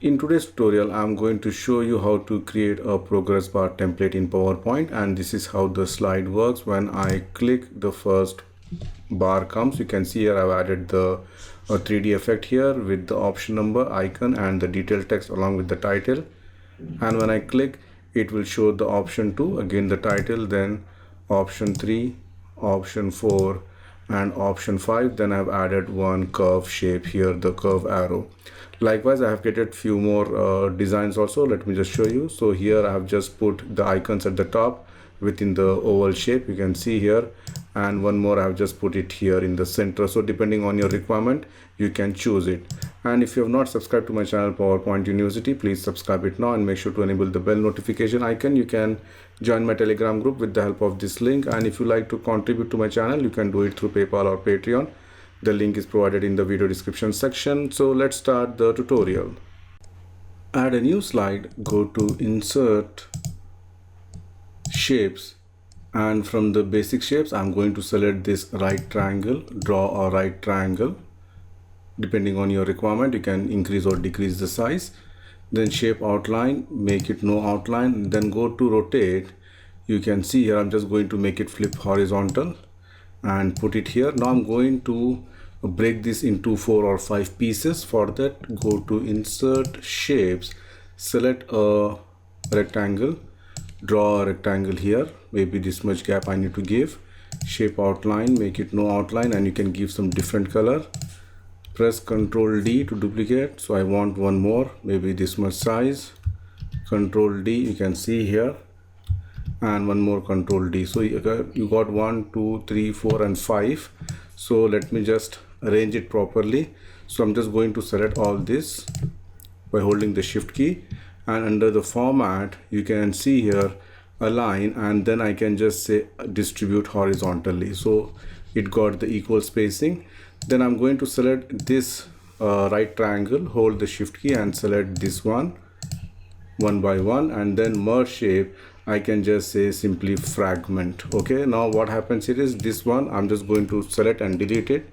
In today's tutorial, I'm going to show you how to create a progress bar template in PowerPoint, and this is how the slide works. When I click, the first bar comes. You can see here I've added the 3D effect here with the option number icon and the detailed text along with the title. And when I click, it will show the option 2, again the title, then option 3, option 4 and option 5. Then I've added one curve shape here, the curve arrow. Likewise, I have created few more designs also. Let me just show you. So here I have just put the icons at the top within the oval shape, you can see here, and one more I have just put it here in the center. So depending on your requirement, you can choose it. And if you have not subscribed to my channel PowerPoint University, please subscribe it now and make sure to enable the bell notification icon. You can join my Telegram group with the help of this link, and if you like to contribute to my channel, you can do it through PayPal or Patreon. The link is provided in the video description section. So let's start the tutorial. Add a new slide, go to insert shapes, and from the basic shapes I'm going to select this right triangle. Draw a right triangle. Depending on your requirement, you can increase or decrease the size. Then shape outline, make it no outline. Then go to rotate. You can see here I'm just going to make it flip horizontal and put it here. Now I'm going to break this into 4 or 5 pieces. For that, go to insert shapes, select a rectangle, draw a rectangle here, maybe this much gap I need to give. Shape outline, make it no outline, and you can give some different color. Press Ctrl D to duplicate, so I want one more, maybe this much size. Ctrl D, you can see here, and one more Ctrl D. So you got 1 2 3 4 and 5. So let me just arrange it properly. So I'm just going to select all this by holding the shift key, and under the format you can see here align, and then I can just say distribute horizontally, so it got the equal spacing. Then I'm going to select this right triangle, hold the shift key and select this one by one, and then merge shape I can just say simply fragment. Okay, now what happens here is this one I'm just going to select and delete it.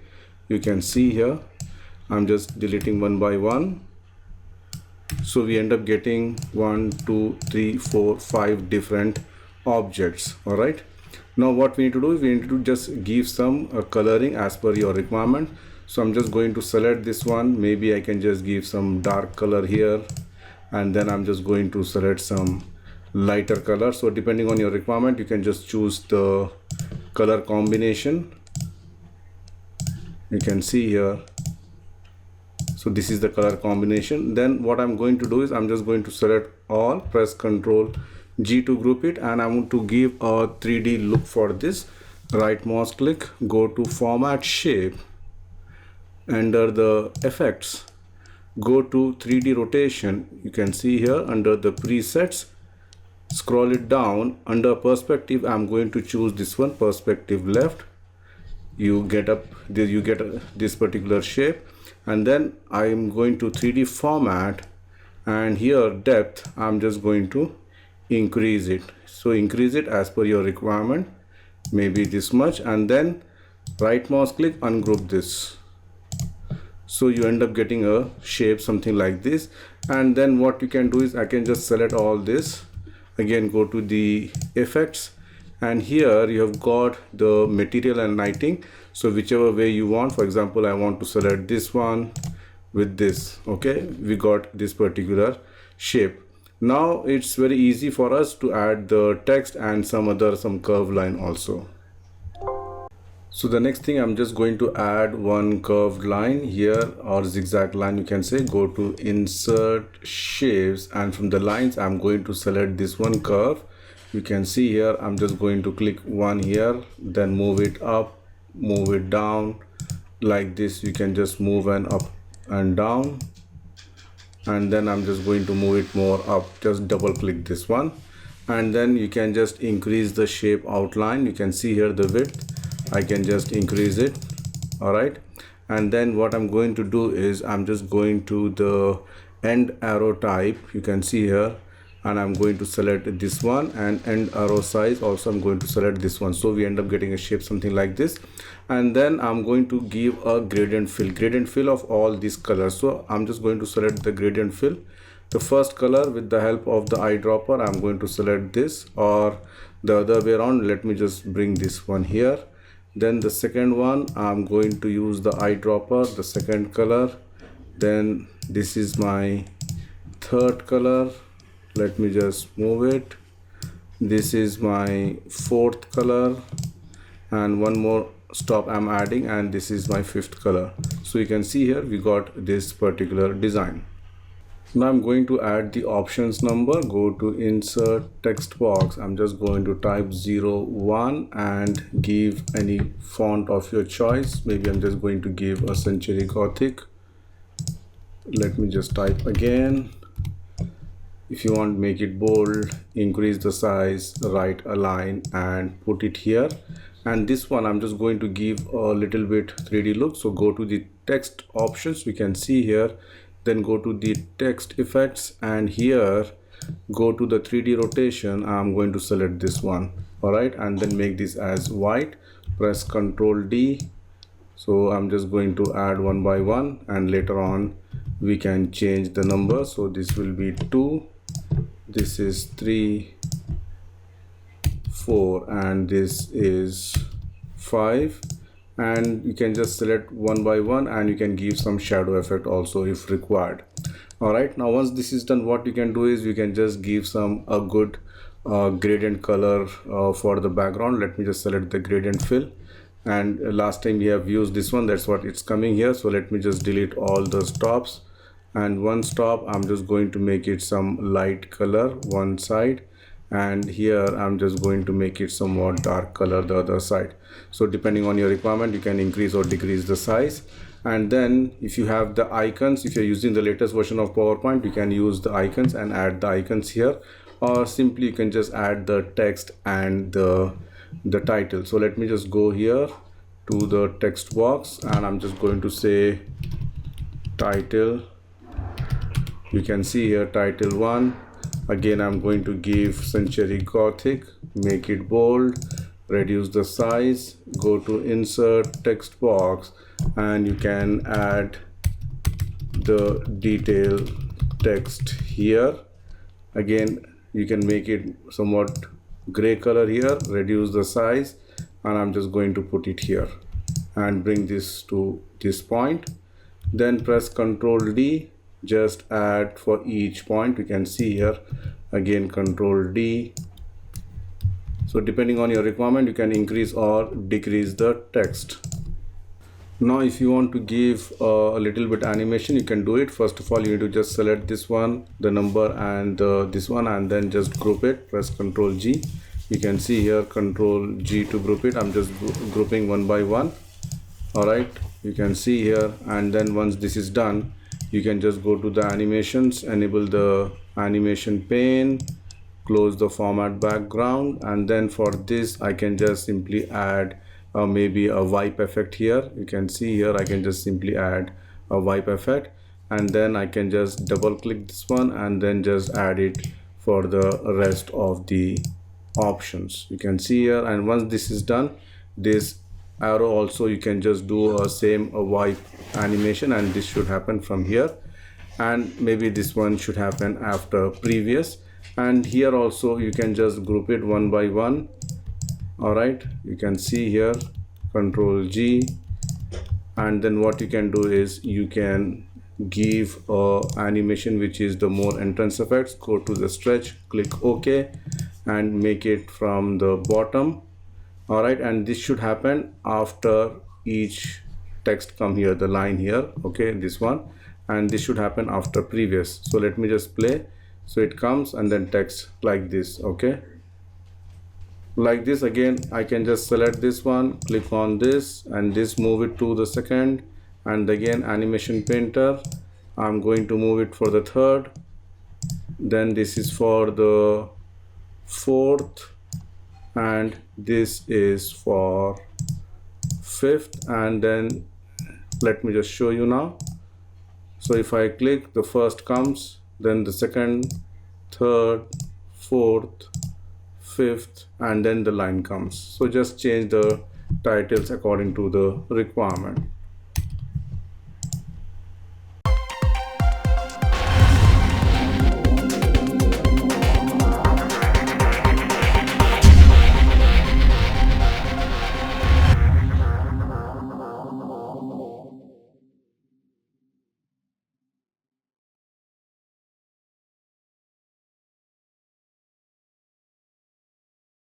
You can see here I'm just deleting one by one. So we end up getting 1 2 3 4 5 different objects. All right, now what we need to do is we need to just give some coloring as per your requirement. So I'm just going to select this one, maybe I can just give some dark color here, and then I'm just going to select some lighter color. So depending on your requirement, you can just choose the color combination. You can see here, so this is the color combination. Then what I'm going to do is I'm just going to select all, press Ctrl G to group it, and I want to give a 3D look for this. Right mouse click, go to format shape, under the effects, go to 3D rotation. You can see here under the presets, scroll it down. Under perspective, I'm going to choose this one, perspective left. You get this particular shape, and then I'm going to 3D format, and here depth I'm just going to increase it. So increase it as per your requirement, maybe this much, and then right mouse click, ungroup this. So you end up getting a shape something like this. And then what you can do is I can just select all this, again go to the effects, and here you have got the material and lighting. So whichever way you want, for example I want to select this one with this. Okay, we got this particular shape. Now it's very easy for us to add the text and some curve line also. So the next thing, I'm just going to add one curved line here, or zigzag line you can say. Go to insert shapes, and from the lines I'm going to select this one curve. You can see here I'm just going to click one here, then move it up, move it down like this. You can just move and up and down, and then I'm just going to move it more up. Just double click this one, and then you can just increase the shape outline. You can see here the width, I can just increase it. All right, and then what I'm going to do is I'm just going to the end arrow type. You can see here and I'm going to select this one, and end arrow size also I'm going to select this one. So we end up getting a shape something like this. And then I'm going to give a gradient fill of all these colors. So I'm just going to select the gradient fill. The first color, with the help of the eyedropper, I'm going to select this, or the other way around. Let me just bring this one here. Then the second one, I'm going to use the eyedropper, the second color. Then this is my third color. Let me just move it. This is my fourth color, and one more stop I'm adding, and this is my fifth color. So you can see here we got this particular design. Now I'm going to add the options number. Go to insert text box. I'm just going to type 01 and give any font of your choice. Maybe I'm just going to give a Century Gothic. Let me just type again. If you want, make it bold, increase the size, right align, and put it here. And this one I'm just going to give a little bit 3D look. So go to the text options, we can see here. Then go to the text effects, and here go to the 3D rotation. I'm going to select this one. All right, and then make this as white. Press Ctrl D. So I'm just going to add one by one, and later on we can change the number. So this will be 2, this is 3, 4, and this is 5. And you can just select one by one, and you can give some shadow effect also if required. All right, now once this is done, what you can do is you can just give a good gradient color for the background. Let me just select the gradient fill, and last time we have used this one, that's what it's coming here. So let me just delete all the stops, and one stop I'm just going to make it some light color one side, and here I'm just going to make it somewhat dark color the other side. So depending on your requirement, you can increase or decrease the size. And then if you have the icons, if you're using the latest version of PowerPoint, you can use the icons and add the icons here, or simply you can just add the text and the title. So let me just go here to the text box, and I'm just going to say title. You can see here title 1. Again, I'm going to give Century Gothic, make it bold, reduce the size, go to insert text box, and you can add the detail text here. Again, you can make it somewhat gray color here, reduce the size, and I'm just going to put it here and bring this to this point. Then press Ctrl D. Just add for each point. You can see here again Ctrl D. So depending on your requirement, you can increase or decrease the text. Now if you want to give a little bit animation, you can do it. First of all, you need to just select this one, the number, and this one, and then just group it. Press Ctrl G. You can see here Ctrl G to group it. I'm just grouping one by one. All right, you can see here, and then once this is done, you can just go to the animations, enable the animation pane, close the format background, and then for this I can just simply add maybe a wipe effect here. You can see here I can just simply add a wipe effect, and then I can just double click this one and then just add it for the rest of the options. You can see here, and once this is done, this arrow also you can just do a wipe animation, and this should happen from here, and maybe this one should happen after previous. And here also you can just group it one by one. All right, you can see here Ctrl G, and then what you can do is you can give a animation which is the more entrance effects. Go to the stretch, click OK, and make it from the bottom. All right, and this should happen after each text come here, the line here, okay, this one, and this should happen after previous. So let me just play. So it comes and then text like this, okay, like this. Again, I can just select this one, click on this, and this move it to the second, and again animation painter, I'm going to move it for the third, then this is for the fourth, and this is for fifth, and then let me just show you now. So if I click, the first comes, then the second, third, fourth, fifth, and then the line comes. So just change the titles according to the requirement.